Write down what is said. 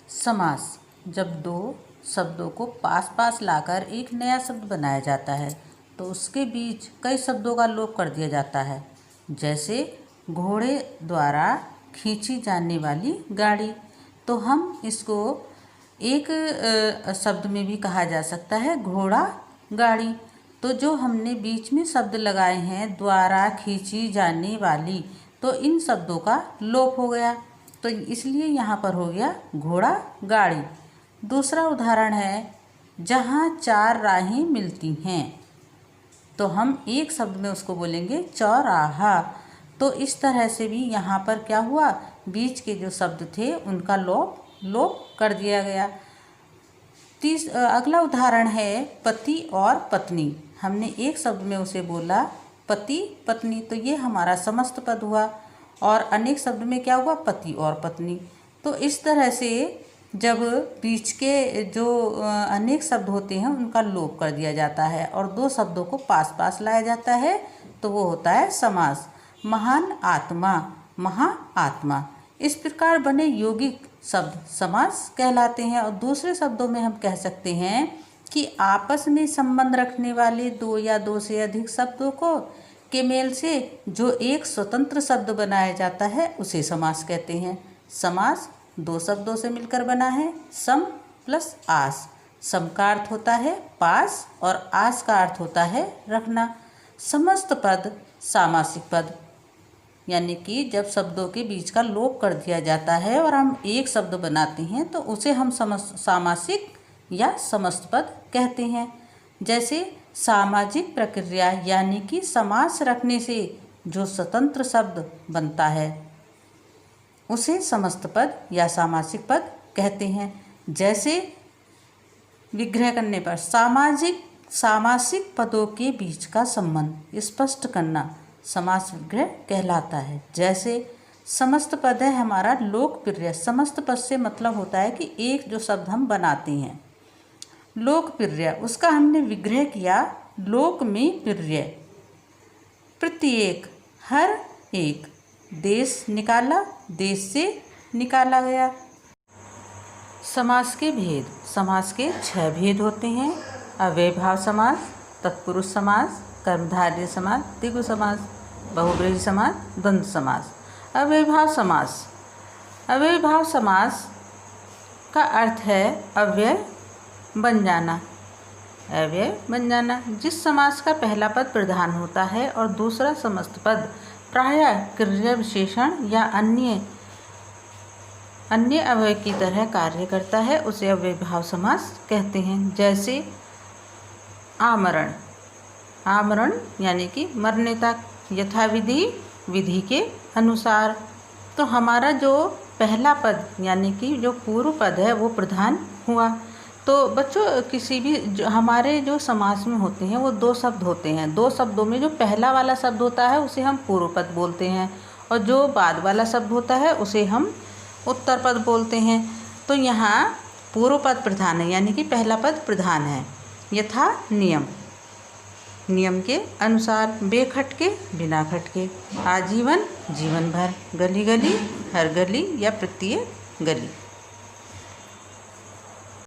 समास जब दो शब्दों को पास पास लाकर एक नया शब्द बनाया जाता है तो उसके बीच कई शब्दों का लोप कर दिया जाता है। जैसे घोड़े द्वारा खींची जाने वाली गाड़ी, तो हम इसको एक शब्द में भी कहा जा सकता है घोड़ा गाड़ी। तो जो हमने बीच में शब्द लगाए हैं द्वारा खींची जाने वाली, तो इन शब्दों का लोप हो गया, तो इसलिए यहाँ पर हो गया घोड़ा गाड़ी। दूसरा उदाहरण है जहाँ चार राहें मिलती हैं, तो हम एक शब्द में उसको बोलेंगे चौराहा। तो इस तरह से भी यहाँ पर क्या हुआ, बीच के जो शब्द थे उनका लोप कर दिया गया। अगला उदाहरण है पति और पत्नी। हमने एक शब्द में उसे बोला पति पत्नी, तो ये हमारा समस्त पद हुआ। और अनेक शब्द में क्या हुआ, पति और पत्नी। तो इस तरह से जब बीच के जो अनेक शब्द होते हैं उनका लोप कर दिया जाता है और दो शब्दों को पास पास लाया जाता है, तो वो होता है समास। महान आत्मा, महाआत्मा, इस प्रकार बने यौगिक शब्द समास कहलाते हैं। और दूसरे शब्दों में हम कह सकते हैं कि आपस में संबंध रखने वाले दो या दो से अधिक शब्दों को के मेल से जो एक स्वतंत्र शब्द बनाया जाता है उसे समास कहते हैं। समास दो शब्दों से मिलकर बना है, सम प्लस आस। सम का अर्थ होता है पास और आस का अर्थ होता है रखना। समस्त पद सामासिक पद, यानी कि जब शब्दों के बीच का लोप कर दिया जाता है और हम एक शब्द बनाते हैं तो उसे हम सामासिक या समस्त पद कहते हैं। जैसे सामाजिक प्रक्रिया, यानी कि समास रखने से जो स्वतंत्र शब्द बनता है उसे समस्त पद या सामासिक पद कहते हैं। जैसे विग्रह करने पर सामासिक पदों के बीच का संबंध स्पष्ट करना समास विग्रह कहलाता है। जैसे समस्त पद है हमारा लोकप्रिय। समस्त पद से मतलब होता है कि एक जो शब्द हम बनाते हैं। लोकप्रिय, उसका हमने विग्रह किया लोक में प्रिय। प्रत्येक, हर एक। देश निकाला, देश से निकाला गया। समास के भेद, समास के 6 भेद होते हैं। अव्ययभाव समास, तत्पुरुष समास, कर्मधारय समास, द्विगु समास, बहुब्रीहि समास, द्वंद्व समास। अव्ययभाव समास, अव्ययभाव समास का अर्थ है अव्यय बन जाना, अव्यय बन जाना। जिस समास का पहला पद प्रधान होता है और दूसरा समस्त पद प्रायः क्रिया विशेषण या अन्य अव्यय की तरह कार्य करता है, उसे अव्ययभाव समास कहते हैं। जैसे आमरण, आमरण यानी कि मरने तक, यथाविधि, विधि के अनुसार। तो हमारा जो पहला पद यानी कि जो पूर्व पद है वो प्रधान हुआ। तो बच्चों किसी भी हमारे जो समास में होते हैं वो दो शब्द होते हैं। दो शब्दों में जो पहला वाला शब्द होता है उसे हम पूर्व पद बोलते हैं और जो बाद वाला शब्द होता है उसे हम उत्तर पद बोलते हैं। तो यहाँ पूर्व पद प्रधान है, यानी कि पहला पद प्रधान है। यथा नियम, नियम के अनुसार। बेखटके, बिना खटके। आजीवन, जीवन भर। गली गली, हर गली या प्रत्येक गली।